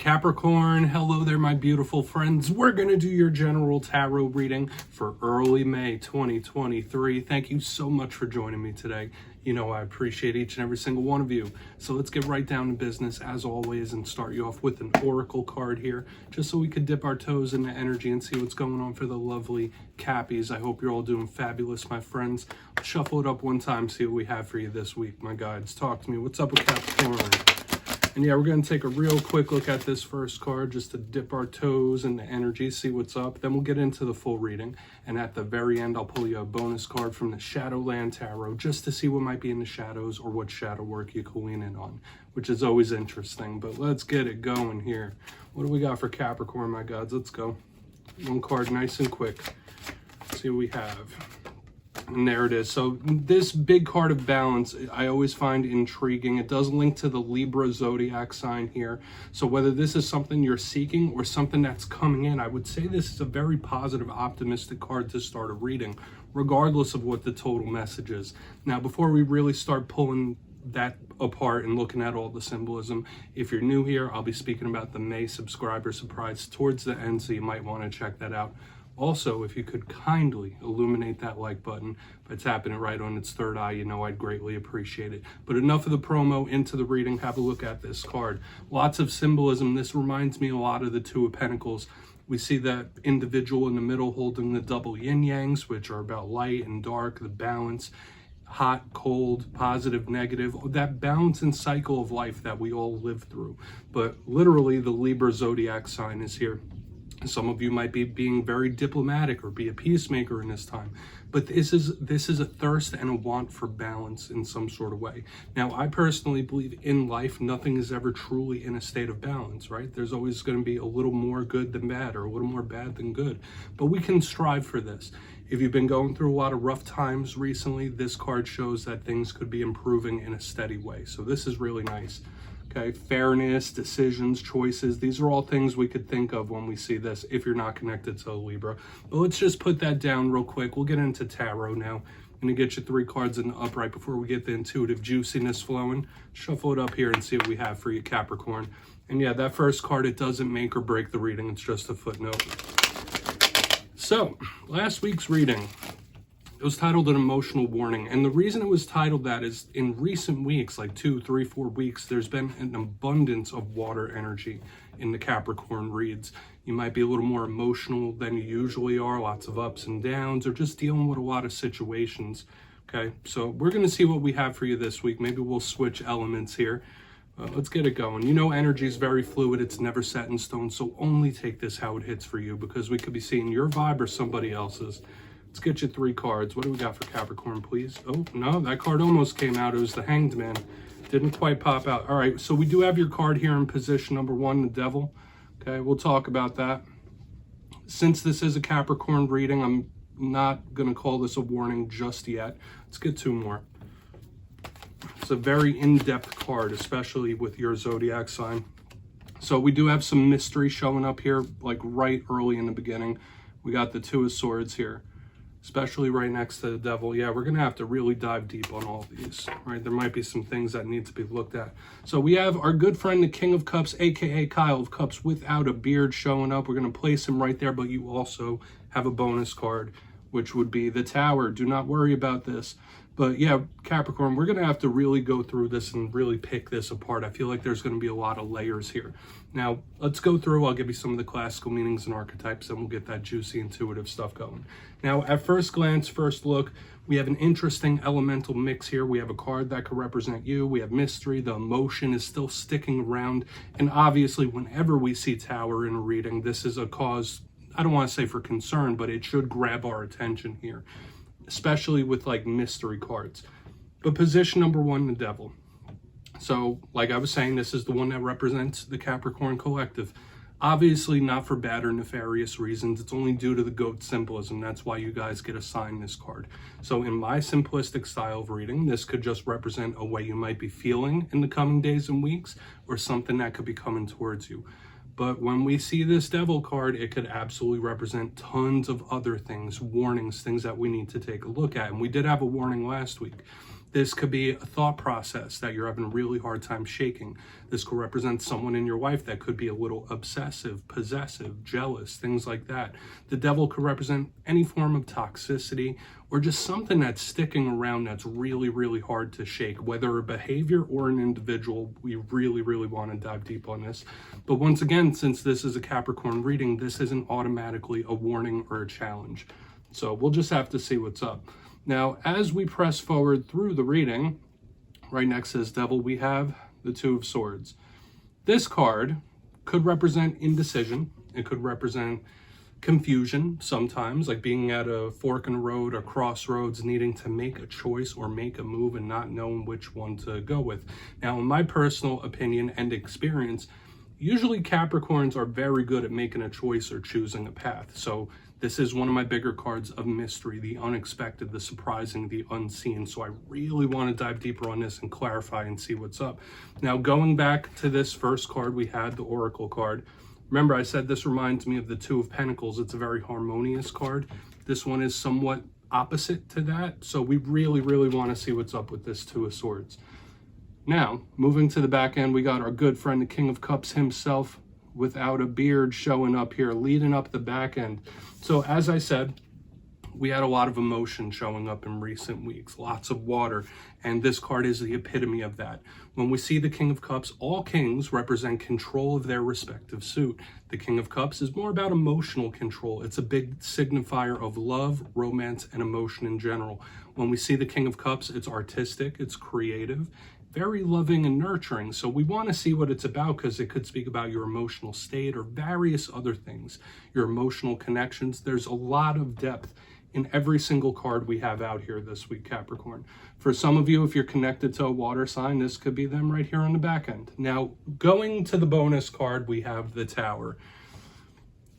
Capricorn, hello there, my beautiful friends. We're going to do your general tarot reading for early May 2023. Thank you so much for joining me today. You know, I appreciate each and every single one of you. So let's get right down to business as always and start you off with an oracle card here, just so we could dip our toes into energy and see what's going on for the lovely Cappies. I hope you're all doing fabulous, my friends. I'll shuffle it up one time, see what we have for you this week, my guides. Talk to me. What's up with Capricorn? And yeah, we're going to take a real quick look at this first card just to dip our toes into energy, see what's up. Then we'll get into the full reading. And at the very end, I'll pull you a bonus card from the Shadowland Tarot just to see what might be in the shadows or what shadow work you can lean in on, which is always interesting. But let's get it going here. What do we got for Capricorn, my gods? Let's go. One card nice and quick. Let's see what we have. And there it is. So this big card of balance, I always find intriguing. It does link to the Libra zodiac sign here. So whether this is something you're seeking or something that's coming in, I would say this is a very positive, optimistic card to start a reading, regardless of what the total message is. Now, before we really start pulling that apart and looking at all the symbolism, if you're new here, I'll be speaking about the May subscriber surprise towards the end, so you might want to check that out. Also, if you could kindly illuminate that like button by tapping it right on its third eye, you know I'd greatly appreciate it. But enough of the promo, into the reading. Have a look at this card. Lots of symbolism. This reminds me a lot of the Two of Pentacles. We see that individual in the middle holding the double yin-yangs, which are about light and dark, the balance, hot, cold, positive, negative, that balance and cycle of life that we all live through. But literally, the Libra zodiac sign is here. Some of you might be being very diplomatic or be a peacemaker in this time, but this is a thirst and a want for balance in some sort of way. Now, I personally believe in life, nothing is ever truly in a state of balance, right? There's always going to be a little more good than bad or a little more bad than good, but we can strive for this. If you've been going through a lot of rough times recently, this card shows that things could be improving in a steady way. So this is really nice. Okay, fairness, decisions, choices, these are all things we could think of when we see this if you're not connected to a Libra. But let's just put that down real quick. We'll get into tarot now. I'm going to get you 3 cards in the upright before we get the intuitive juiciness flowing. Shuffle it up here and see what we have for you, Capricorn. And yeah, that first card, it doesn't make or break the reading. It's just a footnote. So, last week's reading, it was titled An Emotional Warning. And the reason it was titled that is in recent weeks, like 2, 3, 4 weeks, there's been an abundance of water energy in the Capricorn reads. You might be a little more emotional than you usually are, lots of ups and downs, or just dealing with a lot of situations. Okay, so we're going to see what we have for you this week. Maybe we'll switch elements here. Let's get it going. You know, energy is very fluid. It's never set in stone. So only take this how it hits for you, because we could be seeing your vibe or somebody else's. Let's get you 3 cards. What do we got for Capricorn, please? Oh, no, that card almost came out. It was the Hanged Man. Didn't quite pop out. All right, so we do have your card here in position number 1, the Devil. Okay, we'll talk about that. Since this is a Capricorn reading, I'm not going to call this a warning just yet. Let's get 2 more. It's a very in-depth card, especially with your zodiac sign. So we do have some mystery showing up here, like right early in the beginning. We got the 2 of Swords here, especially right next to the Devil. Yeah, we're going to have to really dive deep on all of these, right? There might be some things that need to be looked at. So we have our good friend, the King of Cups, aka Kyle of Cups, without a beard, showing up. We're going to place him right there, but you also have a bonus card, which would be the Tower. Do not worry about this. But yeah, Capricorn, we're going to have to really go through this and really pick this apart. I feel like there's going to be a lot of layers here. Now, let's go through. I'll give you some of the classical meanings and archetypes, and we'll get that juicy, intuitive stuff going. Now, at first glance, first look, we have an interesting elemental mix here. We have a card that could represent you. We have mystery. The emotion is still sticking around. And obviously, whenever we see Tower in a reading, this is a cause, I don't want to say for concern, but it should grab our attention here, especially with like mystery cards. But position number 1, the Devil. So like I was saying, this is the one that represents the Capricorn collective. Obviously not for bad or nefarious reasons. It's only due to the goat symbolism. That's why you guys get assigned this card. So in my simplistic style of reading, this could just represent a way you might be feeling in the coming days and weeks, or something that could be coming towards you. But when we see this Devil card, it could absolutely represent tons of other things, warnings, things that we need to take a look at. And we did have a warning last week. This could be a thought process that you're having a really hard time shaking. This could represent someone in your life that could be a little obsessive, possessive, jealous, things like that. The devil could represent any form of toxicity or just something that's sticking around that's really, really hard to shake, whether a behavior or an individual. We really, really want to dive deep on this. But once again, since this is a Capricorn reading, this isn't automatically a warning or a challenge. So we'll just have to see what's up. Now, as we press forward through the reading, right next to this devil, we have the Two of Swords. This card could represent indecision. It could represent confusion sometimes, like being at a fork in the road or crossroads, needing to make a choice or make a move and not knowing which one to go with. Now, in my personal opinion and experience, usually Capricorns are very good at making a choice or choosing a path. So this is one of my bigger cards of mystery, the unexpected, the surprising, the unseen. So I really want to dive deeper on this and clarify and see what's up. Now, going back to this first card, we had the Oracle card. Remember, I said this reminds me of the Two of Pentacles. It's a very harmonious card. This one is somewhat opposite to that. So we really, really want to see what's up with this Two of Swords. Now, moving to the back end, we got our good friend, the King of Cups himself, without a beard, showing up here, leading up the back end. So as I said, we had a lot of emotion showing up in recent weeks, lots of water, and this card is the epitome of that. When we see the King of Cups, all kings represent control of their respective suit. The King of Cups is more about emotional control. It's a big signifier of love, romance, and emotion in general. When we see the King of Cups, it's artistic, it's creative, very loving and nurturing. So we want to see what it's about because it could speak about your emotional state or various other things, your emotional connections. There's a lot of depth in every single card we have out here this week, Capricorn. For some of you, if you're connected to a water sign, this could be them right here on the back end. Now, going to the bonus card, we have the Tower.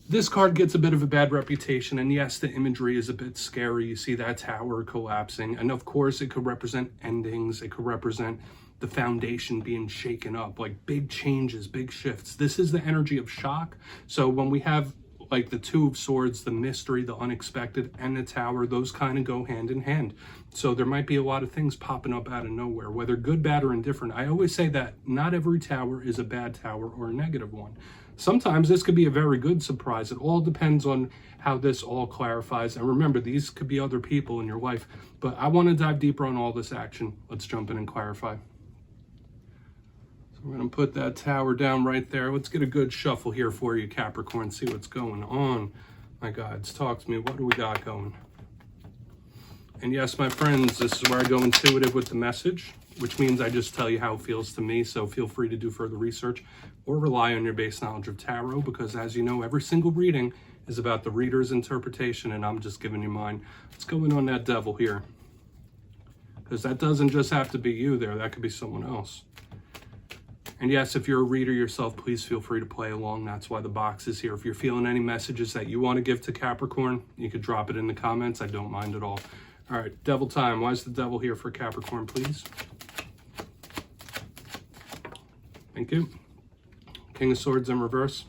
This card gets a bit of a bad reputation, and yes, the imagery is a bit scary. You see that tower collapsing, and of course, it could represent endings. It could represent the foundation being shaken up, like big changes, big shifts. This is the energy of shock. So when we have like the Two of Swords, the mystery, the unexpected, and the Tower, those kind of go hand in hand. So there might be a lot of things popping up out of nowhere, whether good, bad, or indifferent. I always say that not every tower is a bad tower or a negative one. Sometimes this could be a very good surprise. It all depends on how this all clarifies. And remember, these could be other people in your life. But I want to dive deeper on all this action. Let's jump in and clarify. We're going to put that Tower down right there. Let's get a good shuffle here for you, Capricorn. See what's going on. My guides, talk to me. What do we got going? And yes, my friends, this is where I go intuitive with the message, which means I just tell you how it feels to me. So feel free to do further research or rely on your base knowledge of tarot, because as you know, every single reading is about the reader's interpretation, and I'm just giving you mine. Let's go in on that devil here, because that doesn't just have to be you there. That could be someone else. And yes, if you're a reader yourself, please feel free to play along. That's why the box is here. If you're feeling any messages that you want to give to Capricorn, you could drop it in the comments. I don't mind at all. All right, devil time. Why is the devil here for Capricorn, please? Thank you. King of Swords in reverse.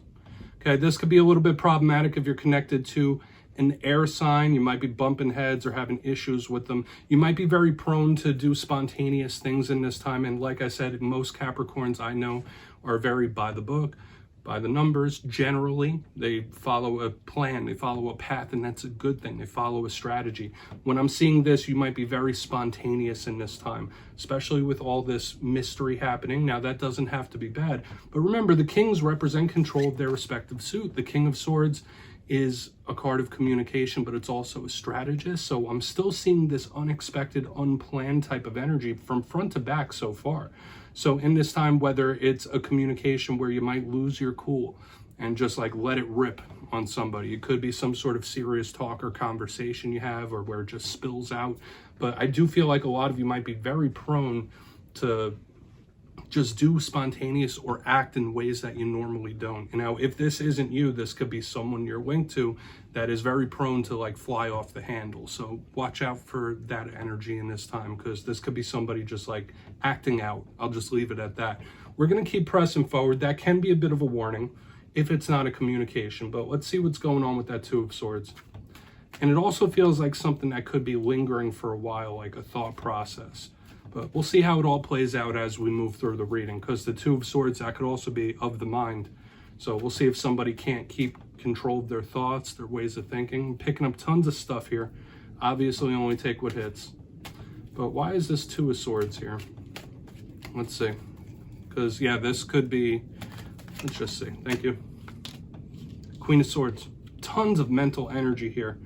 Okay, this could be a little bit problematic if you're connected to an air sign. You might be bumping heads or having issues with them. You might be very prone to do spontaneous things in this time. And like I said, most Capricorns I know are very by the book, by the numbers. Generally, they follow a plan, they follow a path, and that's a good thing. They follow a strategy. When I'm seeing this, you might be very spontaneous in this time, especially with all this mystery happening. Now, that doesn't have to be bad. But remember, the kings represent control of their respective suit. The King of Swords is a card of communication, but it's also a strategist. So I'm still seeing this unexpected, unplanned type of energy from front to back so far. So in this time, whether it's a communication where you might lose your cool and just like let it rip on somebody, it could be some sort of serious talk or conversation you have, or where it just spills out. But I do feel like a lot of you might be very prone to just do spontaneous or act in ways that you normally don't. You know, if this isn't you, this could be someone you're linked to that is very prone to like fly off the handle. So watch out for that energy in this time, because this could be somebody just like acting out. I'll just leave it at that. We're going to keep pressing forward. That can be a bit of a warning if it's not a communication, but let's see what's going on with that Two of Swords. And it also feels like something that could be lingering for a while, like a thought process. But we'll see how it all plays out as we move through the reading, because the Two of Swords, that could also be of the mind. So we'll see if somebody can't keep control of their thoughts, their ways of thinking. I'm picking up tons of stuff here. Obviously, only take what hits. But why is this Two of Swords here? Let's see. Because, yeah, this could be, let's just see. Thank you. Queen of Swords. Tons of mental energy here.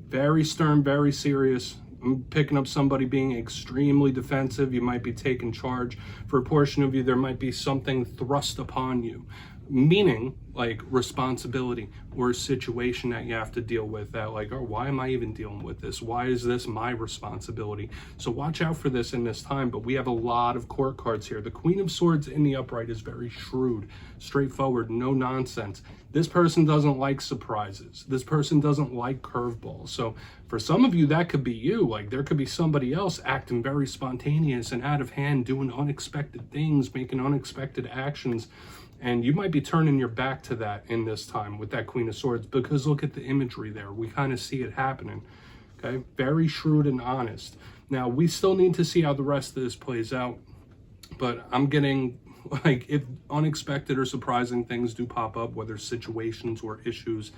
Very stern, very serious. I'm picking up somebody being extremely defensive. You might be taking charge. For a portion of you, there might be something thrust upon you. Meaning, like, responsibility or a situation that you have to deal with that, like, oh, why am I even dealing with this? Why is this my responsibility? So watch out for this in this time. But we have a lot of court cards here. The Queen of Swords in the upright is very shrewd, straightforward, no nonsense. This person doesn't like surprises. This person doesn't like curveballs. So for some of you, that could be you. Like, there could be somebody else acting very spontaneous and out of hand, doing unexpected things, making unexpected actions. And you might be turning your back to that in this time with that Queen of Swords, because look at the imagery there. We kind of see it happening. Okay, very shrewd and honest. Now, we still need to see how the rest of this plays out. But I'm getting, like, if unexpected or surprising things do pop up, whether situations or issues,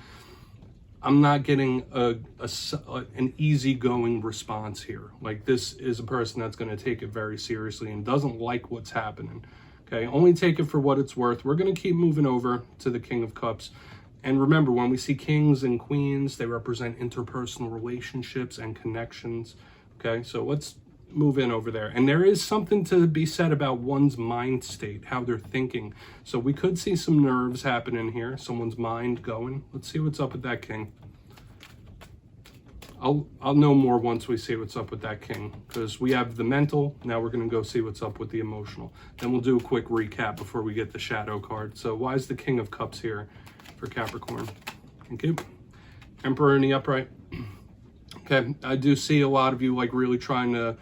I'm not getting an easygoing response here. Like, this is a person that's going to take it very seriously and doesn't like what's happening. Okay, only take it for what it's worth. We're going to keep moving over to the King of Cups. And remember, when we see kings and queens, they represent interpersonal relationships and connections. Okay, so let's move in over there. And there is something to be said about one's mind state, how they're thinking. So we could see some nerves happening here, someone's mind going. Let's see what's up with that king. I'll know more once we see what's up with that king, because we have the mental. Now we're going to go see what's up with the emotional. Then we'll do a quick recap before we get the shadow card. So why is the King of Cups here for Capricorn? Thank you. Emperor in the upright. Okay, I do see a lot of you, like, really trying to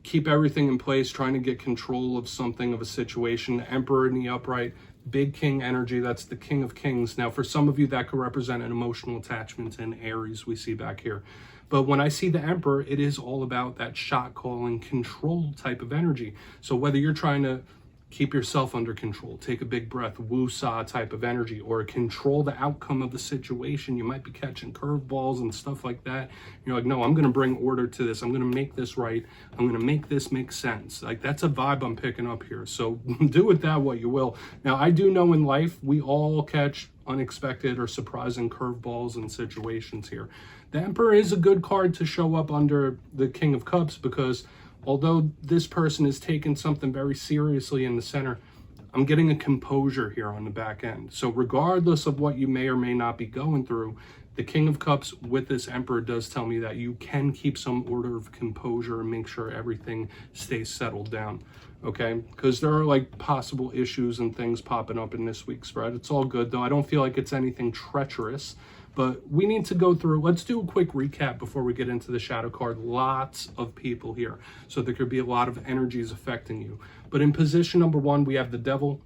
keep everything in place, trying to get control of something, of a situation. Emperor in the upright. Big king energy, that's the King of Kings. Now, for some of you, that could represent an emotional attachment in Aries we see back here. But when I see the Emperor, it is all about that shot calling control type of energy. So whether you're trying to keep yourself under control, take a big breath, woo-saw type of energy, or control the outcome of the situation, you might be catching curveballs and stuff like that. You're like, no, I'm going to bring order to this. I'm going to make this right. I'm going to make this make sense. Like, that's a vibe I'm picking up here. So do with that what you will. Now, I do know in life, we all catch unexpected or surprising curveballs and situations here. The Emperor is a good card to show up under the King of Cups, because although this person is taking something very seriously in the center, I'm getting a composure here on the back end. So regardless of what you may or may not be going through, the King of Cups with this Emperor does tell me that you can keep some order of composure and make sure everything stays settled down. Okay, because there are, like, possible issues and things popping up in this week's spread. It's all good, though. I don't feel like it's anything treacherous. But we need to go through, let's do a quick recap before we get into the shadow card. Lots of people here. So there could be a lot of energies affecting you. But in position number one, we have the Devil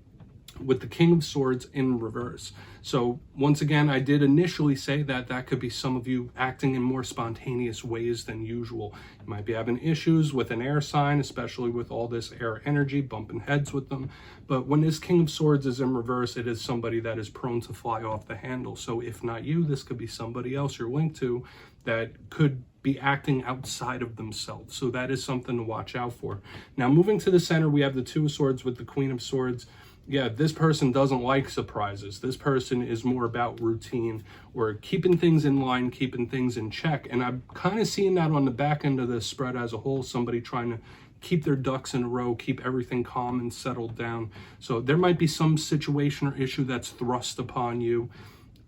with the King of Swords in reverse. So once again, I did initially say that that could be some of you acting in more spontaneous ways than usual. You might be having issues with an air sign, especially with all this air energy, bumping heads with them. But when this King of Swords is in reverse, it is somebody that is prone to fly off the handle. So if not you, this could be somebody else you're linked to that could be acting outside of themselves. So that is something to watch out for. Now, moving to the center, we have the Two of Swords with the Queen of Swords. Yeah, this person doesn't like surprises. This person is more about routine or keeping things in line, keeping things in check. And I'm kind of seeing that on the back end of the spread as a whole, somebody trying to keep their ducks in a row, keep everything calm and settled down. So there might be some situation or issue that's thrust upon you.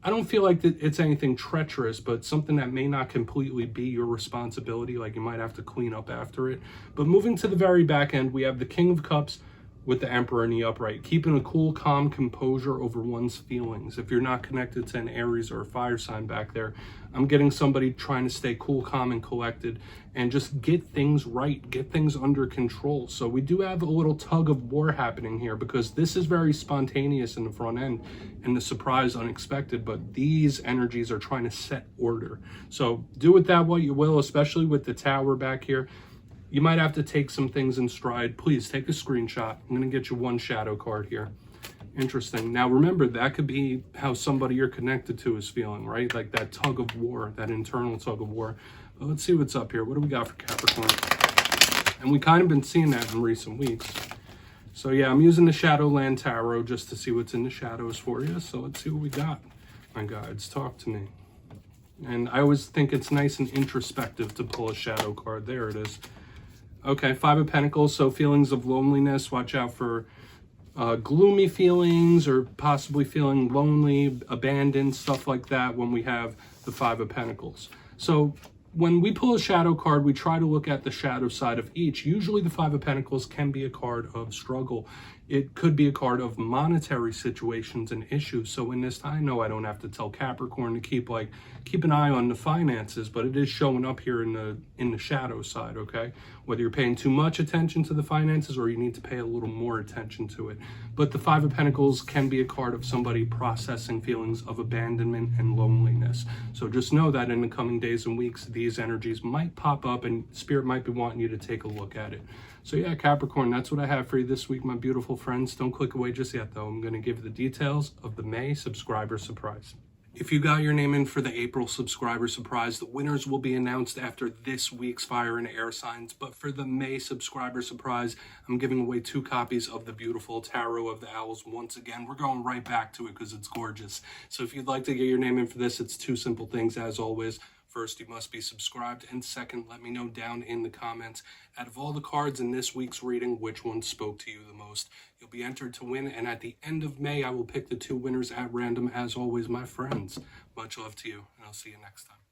I don't feel like that it's anything treacherous, but something that may not completely be your responsibility, like you might have to clean up after it. But moving to the very back end, we have the King of Cups with the Emperor in the upright, keeping a cool, calm composure over one's feelings. If you're not connected to an Aries or a fire sign back there, I'm getting somebody trying to stay cool, calm, and collected and just get things right, get things under control. So we do have a little tug of war happening here because this is very spontaneous in the front end and the surprise unexpected, but these energies are trying to set order. So do with that what you will, especially with the Tower back here. You might have to take some things in stride. Please take a screenshot. I'm going to get you one shadow card here. Interesting. Now remember, that could be how somebody you're connected to is feeling, right? Like that tug of war, that internal tug of war. But let's see what's up here. What do we got for Capricorn? And we kind of been seeing that in recent weeks. So yeah, I'm using the Shadowland Tarot just to see what's in the shadows for you. So let's see what we got. My guides, talk to me. And I always think it's nice and introspective to pull a shadow card. There it is. Okay, Five of Pentacles. So feelings of loneliness. Watch out for gloomy feelings or possibly feeling lonely, abandoned, stuff like that when we have the Five of Pentacles. So when we pull a shadow card, we try to look at the shadow side of each. Usually the Five of Pentacles can be a card of struggle. It could be a card of monetary situations and issues. So in this, I know I don't have to tell Capricorn to keep an eye on the finances, but it is showing up here in the shadow side, okay? Whether you're paying too much attention to the finances or you need to pay a little more attention to it. But the Five of Pentacles can be a card of somebody processing feelings of abandonment and loneliness. So just know that in the coming days and weeks, these energies might pop up and Spirit might be wanting you to take a look at it. So yeah, Capricorn, that's what I have for you this week, my beautiful friends. Don't click away just yet, though. I'm going to give you the details of the May subscriber surprise. If you got your name in for the April subscriber surprise, the winners will be announced after this week's fire and air signs. But for the May subscriber surprise, I'm giving away 2 copies of the beautiful Tarot of the Owls. Once again, we're going right back to it because it's gorgeous. So if you'd like to get your name in for this, it's 2 simple things as always. First, you must be subscribed, and second, let me know down in the comments, out of all the cards in this week's reading, which one spoke to you the most. You'll be entered to win, and at the end of May, I will pick the 2 winners at random, as always, my friends. Much love to you, and I'll see you next time.